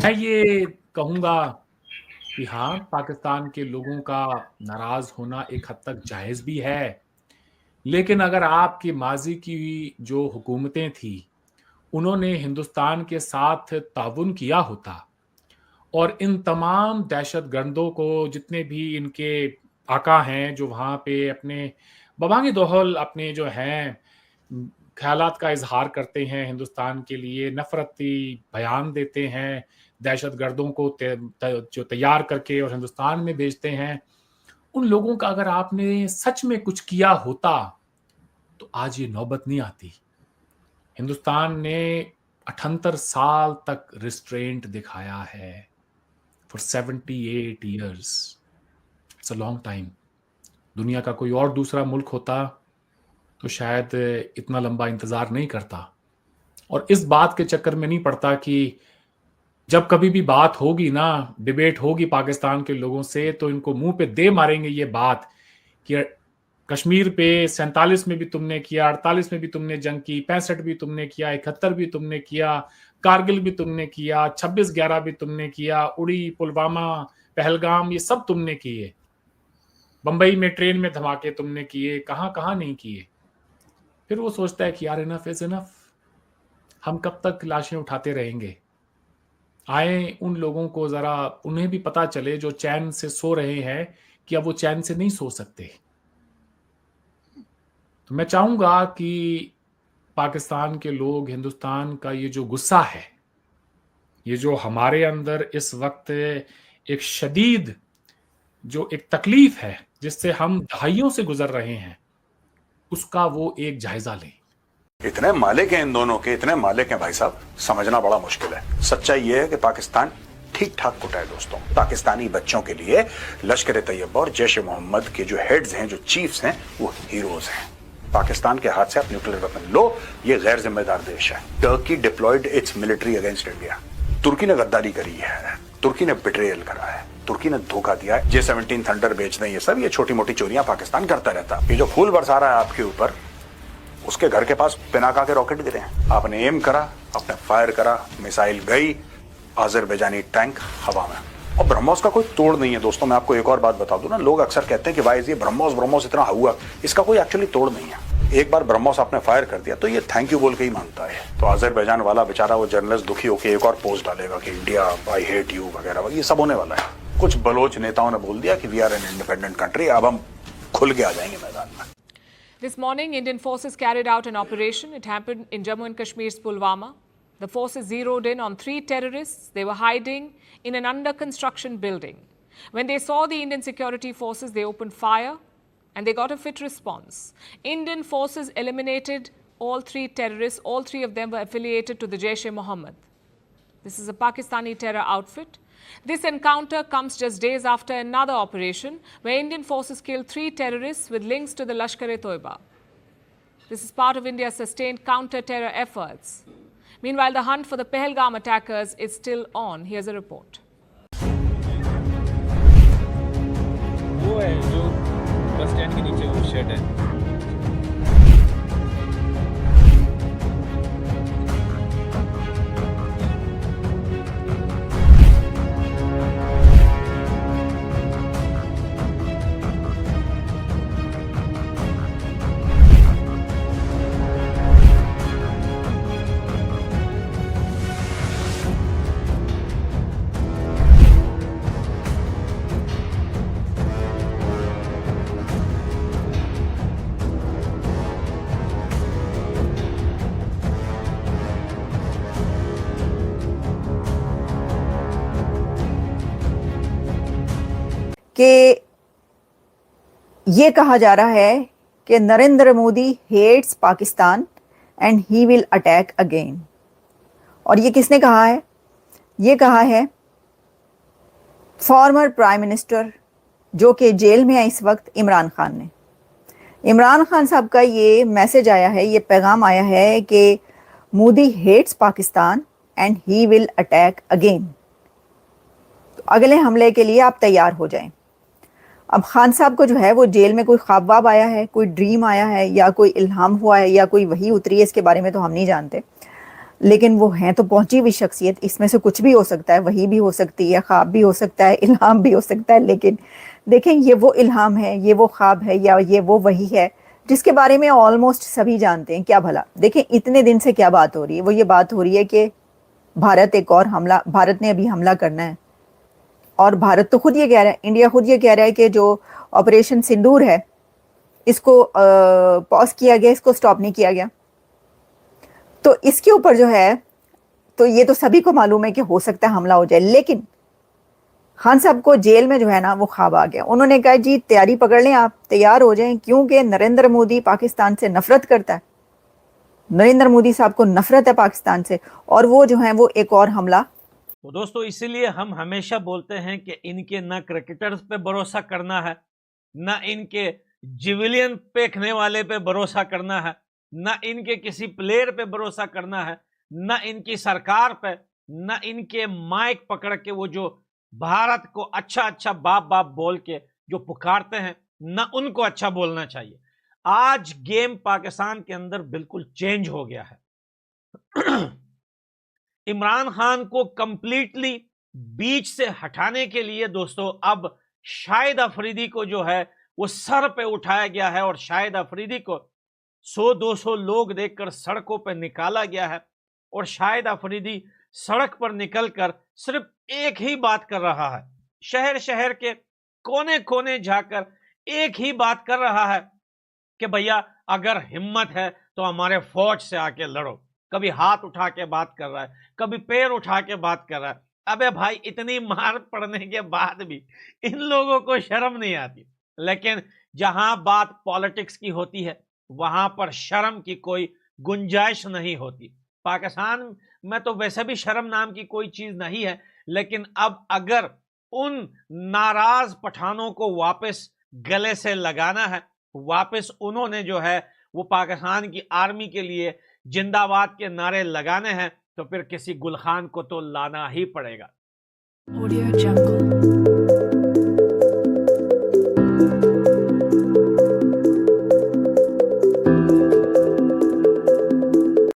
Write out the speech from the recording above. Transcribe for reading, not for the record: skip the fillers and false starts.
मैं ये कहूँगा कि हाँ, पाकिस्तान के लोगों का नाराज़ होना एक हद तक जायज़ भी है। लेकिन अगर आपकी माज़ी की जो हुकूमतें थी, उन्होंने हिंदुस्तान के साथ ताउन किया होता और इन तमाम दहशतगर्दों को जितने भी इनके आका हैं, जो वहाँ पे अपने बवांगी दोहल अपने जो हैं ख़यालात का इज़हार करते हैं हिंदुस्तान के लिए, नफ़रती बयान देते हैं, दहशतगर्दों को जो तैयार करके और हिंदुस्तान में भेजते हैं, उन लोगों का अगर आपने सच में कुछ किया होता, तो आज ये नौबत नहीं आती। हिंदुस्तान ने 78 साल तक रिस्ट्रेंट दिखाया है, for 78 years, it's a long time. दुनिया का कोई और दूसरा मुल्क होता, तो शायद इतना लंबा इंतज़ार नहीं करता और इस बात के चक्कर में नहीं पड़ता कि जब कभी भी बात होगी ना, डिबेट होगी पाकिस्तान के लोगों से, तो इनको मुँह पे दे मारेंगे ये बात कि कश्मीर पे 47 में भी तुमने किया, 48 में भी तुमने जंग की, 65 भी तुमने किया, 71 भी तुमने किया, कारगिल भी तुमने किया, 26/11 भी तुमने किया, उड़ी, पुलवामा, पहलगाम ये सब तुमने किए। बंबई में ट्रेन में धमाके तुमने किए, कहाँ-कहाँ नहीं किए। फिर वो सोचता है कि यार इनफ इज़ इनफ, हम कब तक लाशें उठाते रहेंगे? आए उन लोगों को ज़रा उन्हें भी पता चले जो चैन से सो रहे हैं कि अब वो चैन से नहीं सो सकते। तो मैं चाहूँगा कि पाकिस्तान के लोग, हिंदुस्तान का ये जो गुस्सा है, ये जो हमारे अंदर इस वक़्त एक शदीद जो एक तकलीफ़ है, जिससे हम दहाइयों से गुज़र रहे हैं, उसका वो एक जायज़ा लें। इतने मालिक हैं इन दोनों के, इतने मालिक हैं भाई साहब, समझना बड़ा मुश्किल है। सच्चाई ये है कि पाकिस्तान ठीक ठाक कुटा है दोस्तों। पाकिस्तानी बच्चों के लिए लश्कर तैयबा और जैश ए मोहम्मद के जो हेड्स हैं, जो चीफ्स हैं, वो हीरोज हैं। पाकिस्तान के हाथ से आप न्यूक्लियर वेपन लो, ये गैर जिम्मेदार देश है। Turkey deployed its military against India. तुर्की ने गद्दारी करी है, तुर्की ने बिट्रेयल करा है, तुर्की ने धोखा दिया है। J-17 थंडर बेच दें, ये सब ये छोटी मोटी चोरियां पाकिस्तान करता रहता। ये जो फूल बरसा रहा है आपके ऊपर, उसके घर के पास पिनाका के रॉकेट गिरे हैं। आपने एम करा, आपने फायर करा, मिसाइल गई, आज़रबैजानी टैंक हवा में। और ब्रह्मोस का कोई तोड़ नहीं है दोस्तों। मैं आपको एक और बात बता दूं ना, लोग अक्सर कहते हैं कि वाई ये ब्रह्मोस इतना हुआ, इसका कोई एक्चुअली तोड़ नहीं है। एक बार ब्रह्मोस आपने फायर कर दिया तो ये थैंक यू बोल के ही मांगता है। तो आज़रबैजान वाला बेचारा वो जर्नलिस्ट दुखी होकर एक और पोस्ट डालेगा कि इंडिया आई हेट यू वगैरह, ये सब होने वाला है। कुछ बलोच नेताओं ने बोल दिया कि we are an independent country, अब हम खुल के आ जाएंगे मैदान में। This morning, Indian forces carried out an operation. It happened in Jammu and Kashmir's Pulwama. The forces zeroed in on 3 terrorists. They were hiding in an under-construction building. When they saw the Indian security forces, they opened fire and they got a fit response. Indian forces eliminated all 3 terrorists. All 3 of them were affiliated to the Jaish-e-Mohammed. This is a Pakistani terror outfit. This encounter comes just days after another operation where Indian forces killed 3 terrorists with links to the Lashkar-e-Toiba. This is part of India's sustained counter-terror efforts. Meanwhile, the hunt for the Pahalgam attackers is still on. Here's a report. वो है जो bus stand के नीचे वो shade है। कि ये कहा जा रहा है कि Narendra Modi hates Pakistan and he will attack again. और ये किसने कहा है? ये कहा है फॉर्मर प्राइम मिनिस्टर जो कि जेल में है इस वक्त, इमरान खान ने। इमरान खान साहब का ये मैसेज आया है, ये पैगाम आया है कि Modi hates Pakistan and he will attack again. तो अगले हमले के लिए आप तैयार हो जाएं। अब खान साहब को जो है वो जेल में कोई ख्वाब वाब आया है, कोई ड्रीम आया है, या कोई इल्हाम हुआ है, या कोई वही उतरी है, इसके बारे में तो हम नहीं जानते। लेकिन वो हैं तो पहुंची हुई शख्सियत, इसमें से कुछ भी हो सकता है, वही भी हो सकती है, ख्वाब भी हो सकता है, इल्हाम भी हो सकता है। लेकिन देखें, ये वो इल्हाम है, ये वो ख्वाब है, या ये वो वही है जिसके बारे में ऑलमोस्ट सभी जानते हैं। क्या भला, देखें इतने दिन से क्या बात हो रही है, वो ये बात हो रही है कि भारत ने अभी हमला करना है। और भारत तो खुद ये कह रहा है, इंडिया खुद ये कह रहा है कि जो ऑपरेशन सिंदूर है इसको पॉज किया गया, इसको स्टॉप नहीं किया गया। तो इसके ऊपर जो है, तो ये तो सभी को मालूम है कि हो सकता है हमला हो जाए। लेकिन खान साहब को जेल में जो है ना वो ख्वाब आ गया। उन्होंने कहा जी तैयारी पकड़ लें, आप तैयार हो जाएं, क्योंकि नरेंद्र मोदी पाकिस्तान से नफरत करता है। नरेंद्र मोदी साहब को नफरत है पाकिस्तान से, और वो जो है वो एक और हमला। तो दोस्तों इसीलिए हम हमेशा बोलते हैं कि इनके ना क्रिकेटर्स पे भरोसा करना है, ना इनके जिविलियन फेंकने वाले पे भरोसा करना है, ना इनके किसी प्लेयर पे भरोसा करना है, ना इनकी सरकार पे, ना इनके माइक पकड़ के वो जो भारत को अच्छा अच्छा बाप बाप बोल के जो पुकारते हैं, ना उनको अच्छा बोलना चाहिए। आज गेम पाकिस्तान के अंदर बिल्कुल चेंज हो गया है। इमरान खान को कंप्लीटली बीच से हटाने के लिए दोस्तों अब शाहिद अफरीदी को जो है वो सर पे उठाया गया है, और शाहिद अफरीदी को 100-200 लोग देखकर सड़कों पर निकाला गया है। और शाहिद अफरीदी सड़क पर निकलकर सिर्फ एक ही बात कर रहा है, शहर शहर के कोने कोने जाकर एक ही बात कर रहा है कि भैया अगर हिम्मत है तो हमारे फौज से आके लड़ो। कभी हाथ उठा के बात कर रहा है, कभी पैर उठा के बात कर रहा है। अबे भाई, इतनी मार पड़ने के बाद भी इन लोगों को शर्म नहीं आती। लेकिन जहां बात पॉलिटिक्स की होती है वहां पर शर्म की कोई गुंजाइश नहीं होती। पाकिस्तान में तो वैसे भी शर्म नाम की कोई चीज नहीं है, लेकिन अब अगर उन नाराज पठानों को वापस गले से लगाना है, वापस उन्होंने जो है वो पाकिस्तान की आर्मी के लिए जिंदाबाद के नारे लगाने हैं, तो फिर किसी गुल खान को तो लाना ही पड़ेगा। Audio Jungle.